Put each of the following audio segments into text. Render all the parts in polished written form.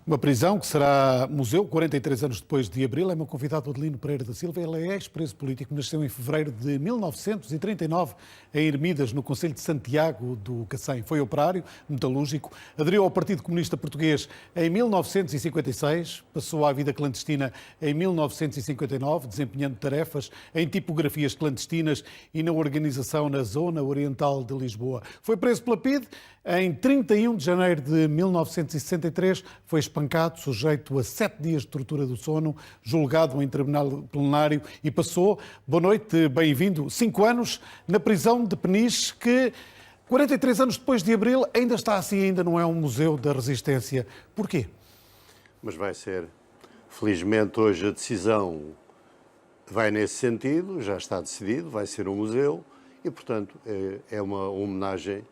Uma prisão que será museu 43 anos depois de Abril. É meu convidado Adelino Pereira da Silva. Ele é ex-preso político, nasceu em fevereiro de 1939 em Ermidas, no concelho de Santiago do Cacém. Foi operário, metalúrgico, aderiu ao Partido Comunista Português em 1956, passou à vida clandestina em 1959, desempenhando tarefas em tipografias clandestinas e na organização na zona oriental de Lisboa. Foi preso pela PIDE em 31 de janeiro de 1963, foi espancado, sujeito a 7 dias de tortura do sono, julgado em tribunal plenário e passou, boa noite, bem-vindo, 5 anos na prisão de Peniche, que 43 anos depois de Abril ainda está assim, ainda não é um museu da resistência. Porquê? Mas vai ser. Felizmente hoje a decisão vai nesse sentido, já está decidido, vai ser um museu e, portanto, é uma homenagem,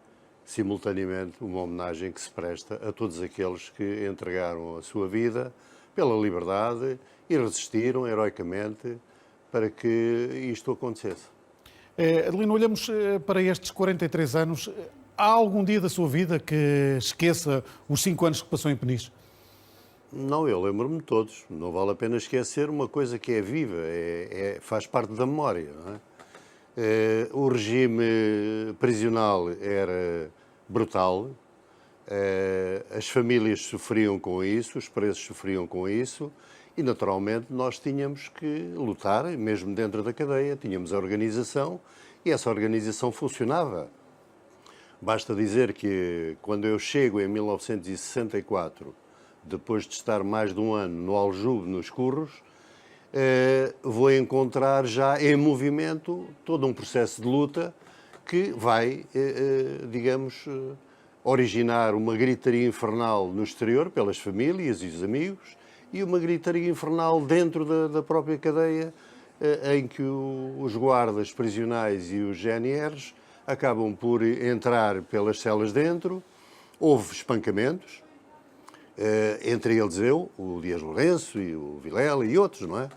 simultaneamente, uma homenagem que se presta a todos aqueles que entregaram a sua vida pela liberdade e resistiram heroicamente para que isto acontecesse. Adelino, olhamos para estes 43 anos. Há algum dia da sua vida que esqueça os 5 anos que passou em Peniche? Não, eu lembro-me de todos. Não vale a pena esquecer uma coisa que é viva, faz parte da memória. Não é? O regime prisional era brutal, as famílias sofriam com isso, os presos sofriam com isso e, naturalmente, nós tínhamos que lutar, mesmo dentro da cadeia, tínhamos a organização e essa organização funcionava. Basta dizer que, quando eu chego em 1964, depois de estar mais de um ano no Aljube, nos Curros, vou encontrar já em movimento todo um processo de luta que vai, digamos, originar uma gritaria infernal no exterior, pelas famílias e os amigos, e uma gritaria infernal dentro da própria cadeia, em que os guardas prisionais e os GNRs acabam por entrar pelas celas dentro. Houve espancamentos, entre eles eu, o Dias Lourenço e o Vilela e outros, não é?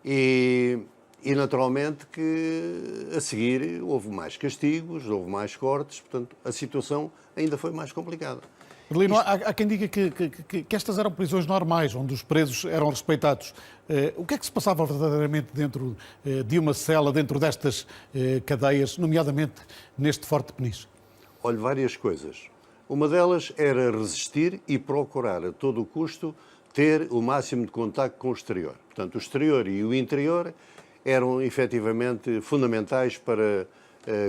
E naturalmente que a seguir houve mais castigos, houve mais cortes, portanto a situação ainda foi mais complicada. Adelino, há quem diga que estas eram prisões normais, onde os presos eram respeitados. O que é que se passava verdadeiramente dentro de uma cela, dentro destas cadeias, nomeadamente neste Forte de Peniche? Olha, várias coisas. Uma delas era resistir e procurar a todo o custo ter o máximo de contacto com o exterior. Portanto, o exterior e o interior eram efetivamente fundamentais para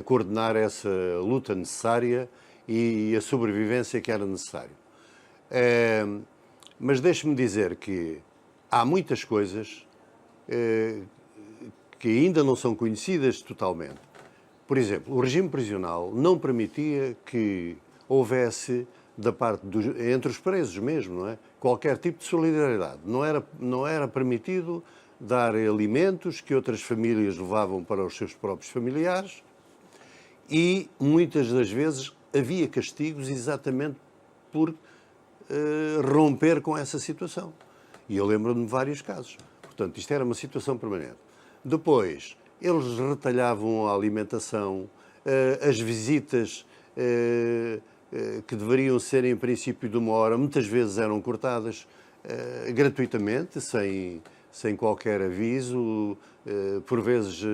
coordenar essa luta necessária e a sobrevivência que era necessário. Mas deixe-me dizer que há muitas coisas que ainda não são conhecidas totalmente. Por exemplo, o regime prisional não permitia que houvesse, da parte entre os presos mesmo, não é? Qualquer tipo de solidariedade. Não era permitido dar alimentos que outras famílias levavam para os seus próprios familiares e, muitas das vezes, havia castigos exatamente por romper com essa situação. E eu lembro-me de vários casos. Portanto, isto era uma situação permanente. Depois, eles retalhavam a alimentação, as visitas que deveriam ser em princípio de 1 hora, muitas vezes eram cortadas gratuitamente, sem qualquer aviso. Por vezes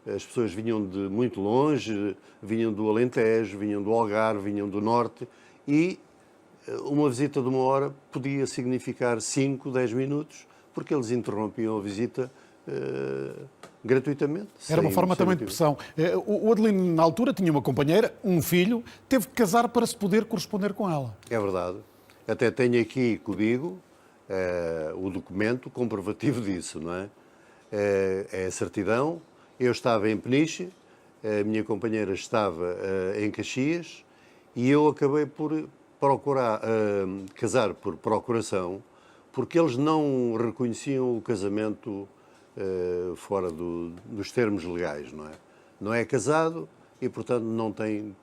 as pessoas vinham de muito longe, vinham do Alentejo, vinham do Algarve, vinham do Norte e uma visita de 1 hora podia significar 5, 10 minutos, porque eles interrompiam a visita gratuitamente. Era uma forma também de pressão. O Adelino, na altura, tinha uma companheira, um filho, teve que casar para se poder corresponder com ela. É verdade. Até tenho aqui comigo o documento comprovativo disso, não é? É a certidão. Eu estava em Peniche, a minha companheira estava em Caxias e eu acabei por procurar casar por procuração, porque eles não reconheciam o casamento fora dos termos legais, não é? Não é casado e, portanto, não tem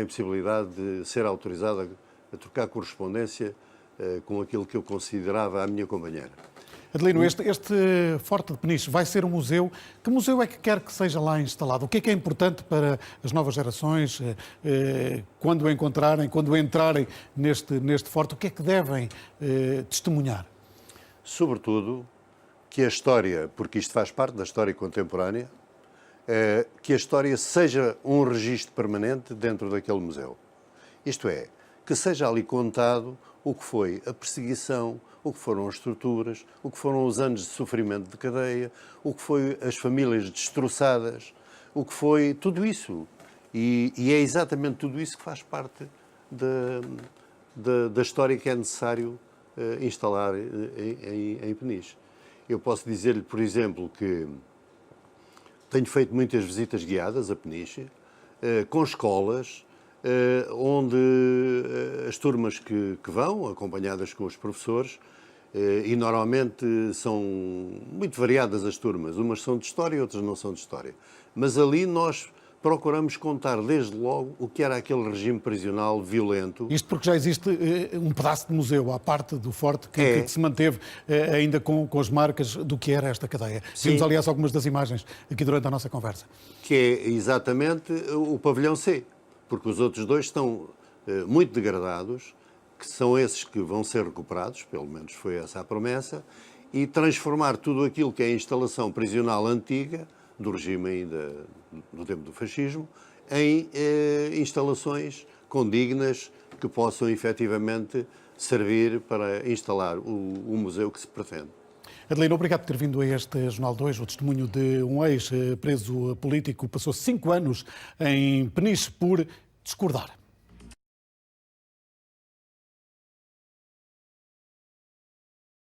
possibilidade de ser autorizado a trocar correspondência com aquilo que eu considerava a minha companheira. Adelino, este Forte de Peniche vai ser um museu. Que museu é que quer que seja lá instalado? O que é importante para as novas gerações, quando o encontrarem, quando entrarem neste forte, o que é que devem testemunhar? Sobretudo que a história, porque isto faz parte da história contemporânea, que a história seja um registro permanente dentro daquele museu. Isto é, que seja ali contado o que foi a perseguição, o que foram as torturas, o que foram os anos de sofrimento de cadeia, o que foi as famílias destroçadas, o que foi tudo isso. E é exatamente tudo isso que faz parte da história que é necessário instalar em Peniche. Eu posso dizer-lhe, por exemplo, que tenho feito muitas visitas guiadas a Peniche, com escolas, onde as turmas que vão, acompanhadas com os professores, e normalmente são muito variadas as turmas, umas são de História e outras não são de História. Mas ali nós procuramos contar desde logo o que era aquele regime prisional violento. Isto porque já existe um pedaço de museu à parte do Forte que se manteve ainda com as marcas do que era esta cadeia. Vimos, aliás, algumas das imagens aqui durante a nossa conversa. Que é exatamente o pavilhão C, porque os outros dois estão muito degradados, que são esses que vão ser recuperados, pelo menos foi essa a promessa, e transformar tudo aquilo que é a instalação prisional antiga, do regime ainda do tempo do fascismo, em instalações condignas que possam efetivamente servir para instalar o museu que se pretende. Adelino, obrigado por ter vindo a este Jornal 2, o testemunho de um ex-preso político, passou 5 anos em Peniche por discordar.